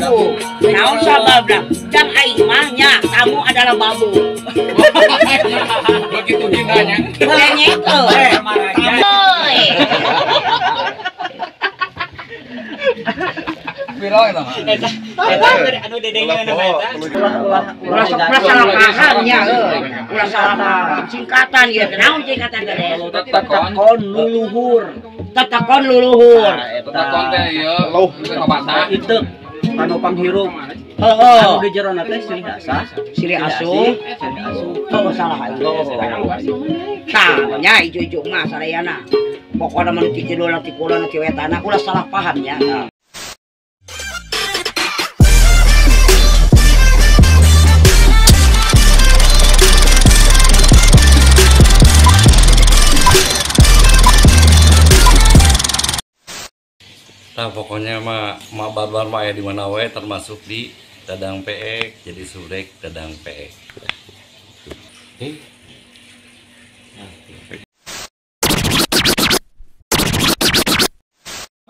babu. Naon sababna? Jang aing mah nya tamu adalah babu. Begitu ginanya. Lenyek euy. Euy. Viral eta. Anu dedengnya nama eta. Ulah salah paham nya euy. Ulah salah paham. Singkatan ieu naon singkatan teh? Tetakon luluhur. Tetakon luluhur. Tetakon teh ieu teu kabata. Itu anu panghirup. Heeh. Anu di jero teh silih asa, Silih asuh. Oh salah aing. Tah nya ijo-ijo mah sarayana. Pokona mun ti kidola ti kulana ti wetana ulah salah paham nya. Nah pokoknya mah barbar mah ya di mana we termasuk di Dadang Peek jadi surek Dadang Peek.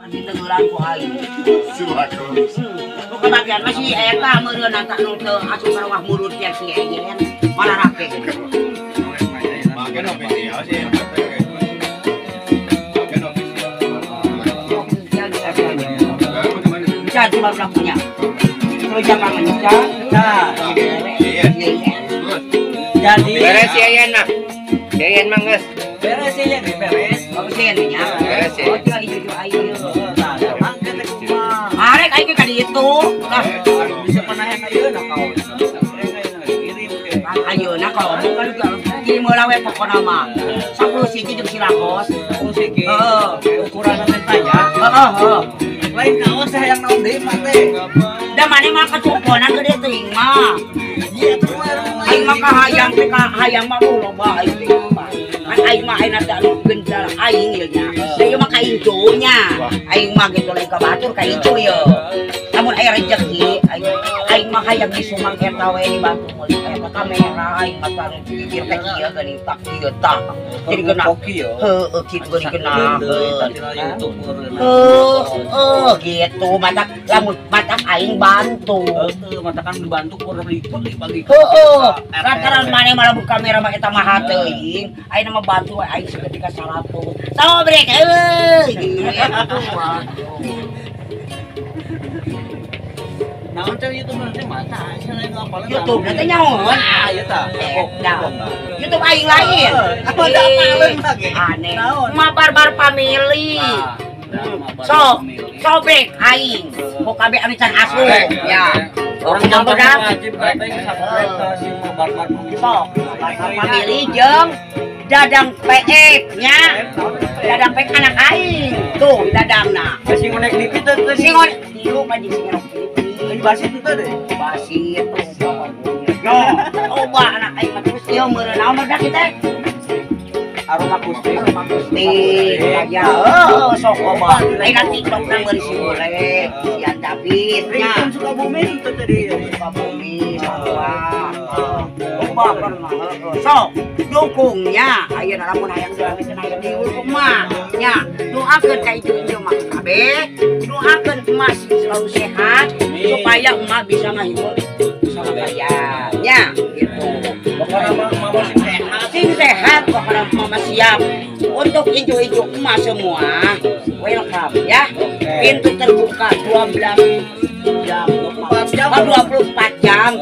Di tenggelan ku aing. Bukan bagian masih eta meureun anta nu teu asup karewah mulut teh si Eyen. Mana rake. Makan ofisial sih. Jadi baru punya. Kalau jangan mencah, Jadi Beres ya Yen mah. Yen mah geus. beres ya beres. bagus ya nya. Beres ya. Oh tinggal ijo ayo. Angkat ke rumah. Arek aing ka ditu. Lah Bisa panahan ayeuna kau. Kirim ke. ayeuna kalau bukan di meulawe pokona mah. 10 siji jeung silakos. Musik. Heeh. Ukuran tanya. Heeh. Lain kaos yang naon deui mah teh. Da mane mah kacuponan gede teuing mah. Iya tuh mah. Aing mah kahayang teh kahayang mah loba aing teh mah. Kan aing mah ayeuna teh anu gendal aing ieu nya. Da ieu mah kaincunya. Aing mah gitu lain ka batur kaincu ieu. Namun aya rezeki aing mah hayang disumang eta we di Batu meuli eta kamera aing mah tarung pikir teh ieu geuning tak ieu tah. Jadi geuna. Heueuh kitu geuning geuna. Gitu matak aing bantu. Matakan dibantu kurang liput dibagi. Lantaran mana malah buka kamera mah eta mah teuing. Aing mah bantu aing seketika 100. Sama brek euy. Naon teh YouTube nanti mata asa lain ngapalan. YouTube nanti nyaon. Ah, ieu tah. YouTube aing lain. Apa da apaleun lagi? Aneh. Mah barbar family. So brek aing. Mau kabe amican asuh ya. Orang yang benar wajib katanya subscribe ke si barbar sok family jeung Dadang Peek nya. Dadang Peek anak aing. Tuh dadangna. si ngonek dikit teh Si ngon tilu mah di sini si basit itu deh. basit yo coba anak aing mah terus ieu meureun naon mah kita Aroma kustik. ya sok coba lain TikTok na meuli si boleh sian David nya Ringtone Sukabumi itu tadi. Sukabumi Sawah coba pernah sok dukungnya ayeuna lamun hayang dirawit hayang diurung mah nya doakeun ka ieu mah kabeh doakeun emas selalu sehat supaya emak bisa menghibur sama kalian ya gitu Pokoknya mama sing sehat pokoknya mama siap untuk ijo-ijo emas semua welcome ya pintu terbuka 12 jam 24 jam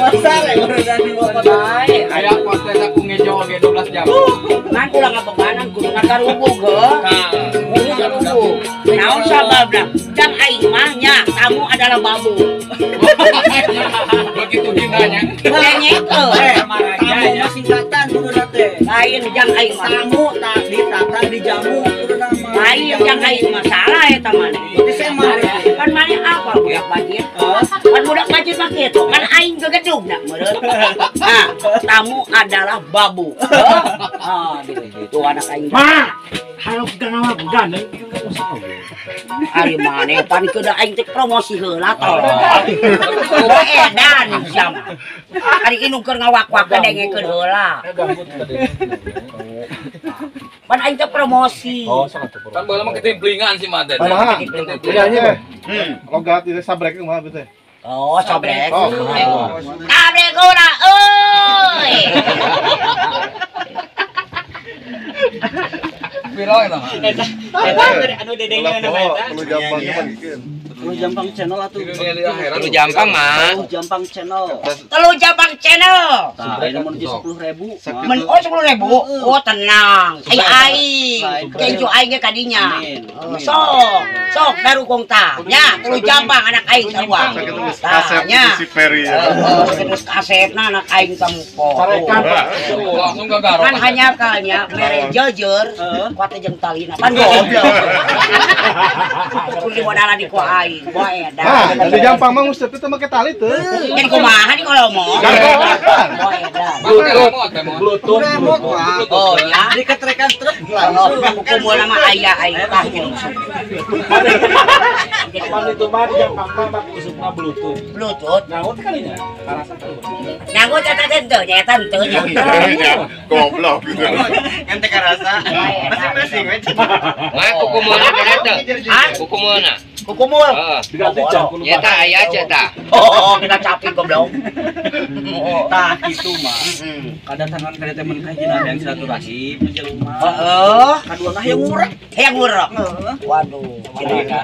Masa udah di baik Aya konten aku ngejo ge 12 jam. man ulah ngabebanan kudu ngakarubug kudu ngakarubug naon sababna jang aing mah nya tamu adalah babu Begitu ginanya. lenyek Kamu singkatan kudu teh. lain jang aing mah Tamu tak ditata dijamu kudu nama. lain jang aing mah salah eta mane Itu saya mah. kan mane apa budak bajir kan budak bajir mah kitu kan aing gegedugna meureun nah tamu adalah babu itu anak aing mah Harap gana mah budan ari mane pan keuda aing teh promosi heula tolong coba edan jam ari inung keur ngawak-wak dengekeun heula Pan aing teh promosi. Oh, sangat tuh. Kan bola mah ketimblingan si Maden. Padahal bedanya logat itu sabrek mah betul. Oh, sobrek. Oh, Kabre gula euy. Piro eta mah? Anu dedengnya nama eta. Perlu gampangnya mah dikeun. Lu Jampang channel atuh. Lu Jampang mah. Lu Jampang channel. Telu Jabang channel. Tah, ini mun di 10.000. Men oh 10.000. Oh tenang. Aing. Kenjo aing ge kadinya. Amin. Sok darukung tah. Nya telu Jabang anak aing sarua. Tanya. Si Ferry. Terus kasetna anak aing tempo. Langsung ke garong. Kan hanya kalnya mere jejer kuat jeung talina. Pan goblok. Kudu modal di ku aing. Boy Ah, edan. dari Jampang mah Ustaz itu make tali teu. Jadi kumaha di ngomong? Boy edan. Remote Pak. Oh ya. Diketrekan truk Kalau langsung. kumpul nama ayah ayah tah Pan itu mah di Jampang mah usupna Bluetooth. Bluetooth. Nyaut kalinya. Karasa tuh. Nanggo catat teu nya tante nya. Goblok gitu. Ente karasa. Masing-masing Mah kukumulna kana teh. Hah? Kukumulna. Kukumul. Heeh. Diganti jam kudu. Ya tah aya aja tah. Oh, kita capek goblok. Tah kitu mah. Kedatangan ka teman kajian yang silaturahim menjelma. Heeh. Kaduana hayang murah. Hayang ngurek. Waduh.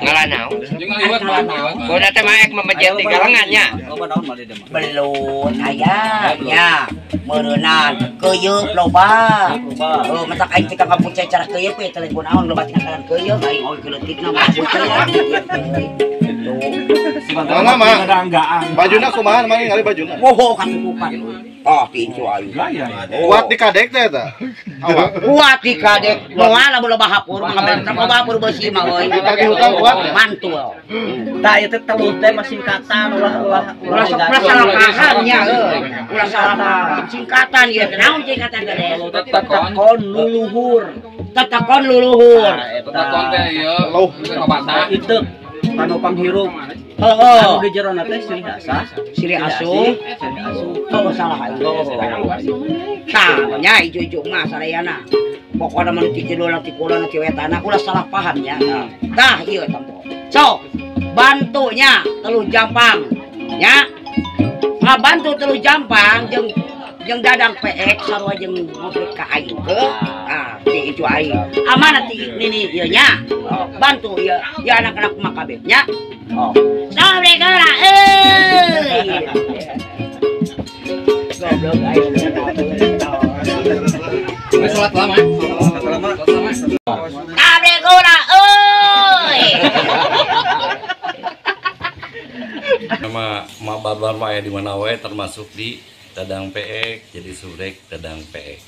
Ngalanau. Jeung liwat mah. Boda teh mah ek memejet di kalangannya. Loba naon mah dia mah. Belum ayahnya meureunnan keuyeup loba. Oh, matak aing teh kampung cara keuyeup we teh kunaon loba tina kalan keuyeup aing oge keleutikna mah. Mangga mah. Ada anggaan. Bajuna kumaha mah ngali bajuna. Woh, kasukupan. Oh, pincu aing. Kuat di kadek teh eta. Awak. Kuat di kadek. Moal loba hapur, ngabentrek loba hapur beusi mah euy. Ditagih hutang kuat. Mantul. Tah ieu teh telu teh mah singkatan ulah Ulah salah pahamnya euy. Ulah salah paham. Singkatan ieu teh naon singkatan teh? tetakon luluhur. Tetakon luluhur. Tetakon teh ieu. Loh. Kabata. Itu panopang hirup. Heeh. Anu di jero teh silih asa. Siri asuh. Silih asuh. Oh, salah aing. Tah, nya ijo-ijo mah sarayana. Pokona mun ti judulna ti kula ti wetana ulah salah paham nya. Tah, ieu tampo. So, bantunya telu Jampang. Nya. Ngabantu telu Jampang jeung dadang PX sarua jeung ngobrol ka aing teu. Ah, ti ijo aing. Amanah ti nini ieu nya. Bantu ieu ya anak-anak mah kabeh nya. Oh. Assalamualaikum lah. Goblok aing. Wis salat lama. Kabeh gula euy. Nama barbar mah aya di mana we termasuk di Dadang PX jadi surek Dadang PX.